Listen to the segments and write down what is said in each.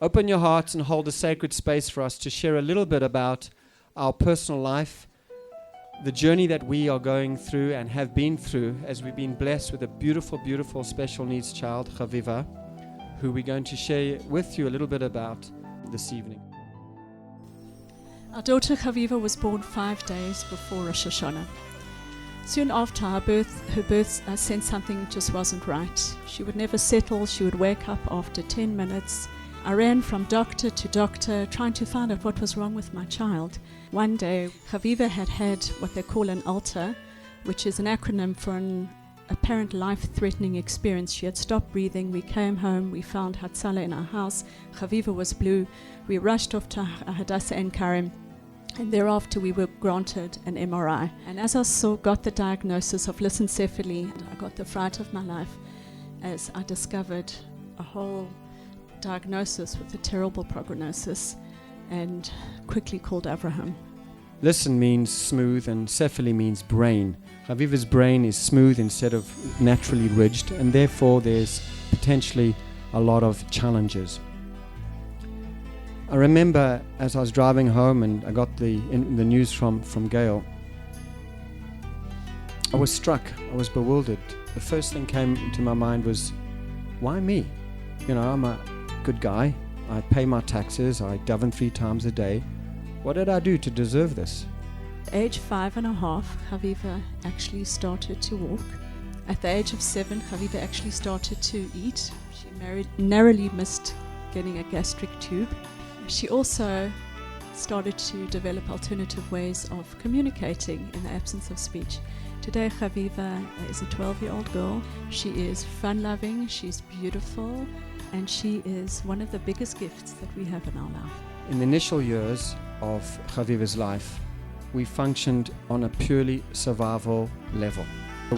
open your hearts and hold a sacred space for us to share a little bit about our personal life, the journey that we are going through and have been through as we've been blessed with a beautiful, beautiful special needs child, Chaviva, who we're going to share with you a little bit about this evening. Our daughter Chaviva was born 5 days before Rosh Hashanah. Soon after her birth sensed something just wasn't right. She would never settle. She would wake up after 10 minutes. I ran from doctor to doctor trying to find out what was wrong with my child. One day, Chaviva had what they call an ALTA, which is an acronym for an apparent life-threatening experience. She had stopped breathing. We came home. We found Hatzala in our house. Chaviva was blue. We rushed off to Hadassah Ein Karim. And thereafter we were granted an MRI. And as I got the diagnosis of lissencephaly, I got the fright of my life as I discovered a whole diagnosis with a terrible prognosis and quickly called Abraham. Listen means smooth and cephaly means brain. Chaviva's brain is smooth instead of naturally ridged, and therefore there's potentially a lot of challenges. I remember as I was driving home and I got the news from Gail, I was struck, I was bewildered. The first thing came into my mind was, why me? You know, I'm a good guy, I pay my taxes, I daven 3 times a day. What did I do to deserve this? At age 5.5, Chaviva actually started to walk. At the age of 7, Chaviva actually started to eat. She narrowly missed getting a gastric tube. She also started to develop alternative ways of communicating in the absence of speech. Today, Chaviva is a 12-year-old girl. She is fun-loving, she's beautiful, and she is one of the biggest gifts that we have in our life. In the initial years of Chaviva's life, we functioned on a purely survival level.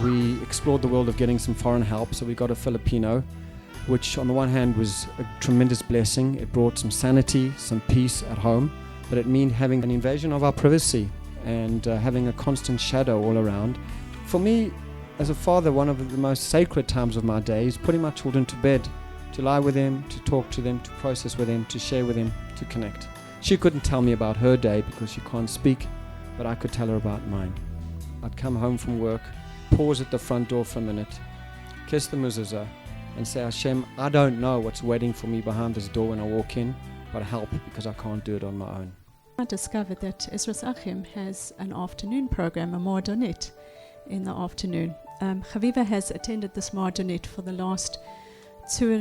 We explored the world of getting some foreign help, so we got a Filipino, which on the one hand was a tremendous blessing. It brought some sanity, some peace at home, but it meant having an invasion of our privacy and having a constant shadow all around. For me, as a father, one of the most sacred times of my day is putting my children to bed, to lie with them, to talk to them, to process with them, to share with them, to connect. She couldn't tell me about her day because she can't speak, but I could tell her about mine. I'd come home from work, pause at the front door for a minute, kiss the mezuzah, and say, Hashem, I don't know what's waiting for me behind this door when I walk in, but help, because I can't do it on my own. I discovered that Ezras Achim has an afternoon program, a Moadonet, in the afternoon. Chaviva has attended this Moadonet for the last two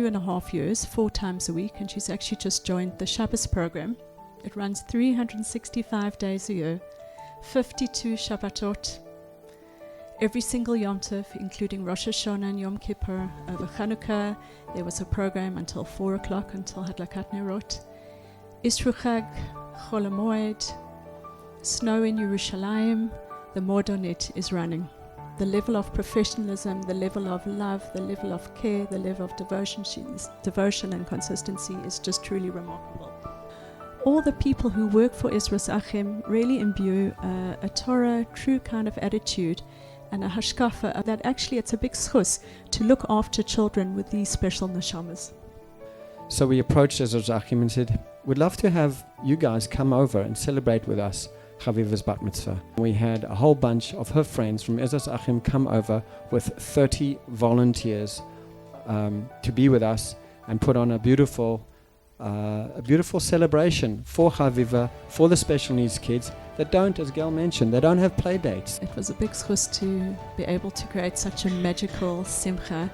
and a half years, 4 times a week, and she's actually just joined the Shabbos program. It runs 365 days a year, 52 Shabbatot, every single Yom Tov, including Rosh Hashanah and Yom Kippur. Over Chanukah, there was a program until 4 o'clock, until Hadlakat Nerot. Isru Chag, Chol HaMoed, snow in Yerushalayim, the Moadonet is running. The level of professionalism, the level of love, the level of care, the level of devotion and consistency is just truly remarkable. All the people who work for Ezras Achim really imbue a Torah, true kind of attitude and a hashkafa that actually it's a big schus to look after children with these special neshamas. So we approached Ezras Achim and said, we'd love to have you guys come over and celebrate with us Chaviva's bat mitzvah. We had a whole bunch of her friends from Ezras Achim come over with 30 volunteers to be with us and put on a beautiful celebration for Chaviva, for the special needs kids that don't, as Gail mentioned, they don't have play dates. It was a big schus to be able to create such a magical simcha.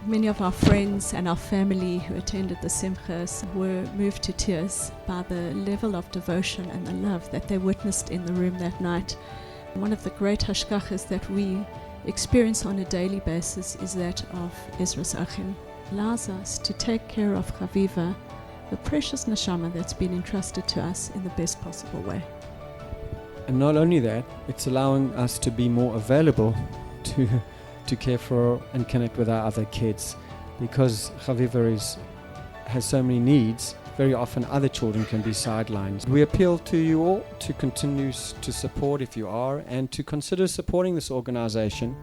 Many of our friends and our family who attended the simchas were moved to tears by the level of devotion and the love that they witnessed in the room that night. One of the great hashkachas that we experience on a daily basis is that of Ezras Achim. Allows us to take care of Chaviva, the precious neshama that's been entrusted to us, in the best possible way. And not only that, it's allowing us to be more available to care for and connect with our other kids. Because Chaviva has so many needs, very often other children can be sidelined. We appeal to you all to continue to support if you are, and to consider supporting this organization,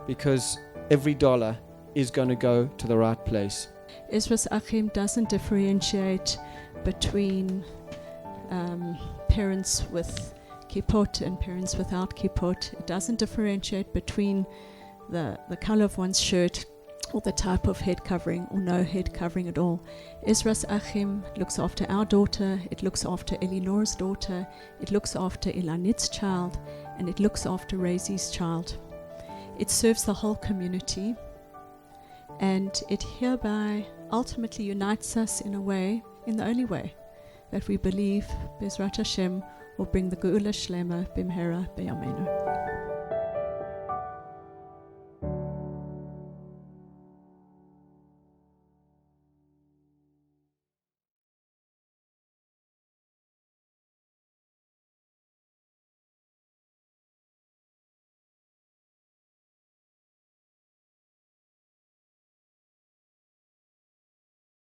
because every dollar is going to go to the right place. Ezras Achim doesn't differentiate between parents with kippot and parents without kippot. It doesn't differentiate between the color of one's shirt or the type of head covering or no head covering at all. Ezras Achim looks after our daughter, it looks after Elinor's daughter, it looks after Ilanit's child, and it looks after Raisy's child. It serves the whole community, and it hereby ultimately unites us in a way, in the only way, that we believe Bezrat Hashem will bring the Geula Shlema Bimhera B'Yameinu.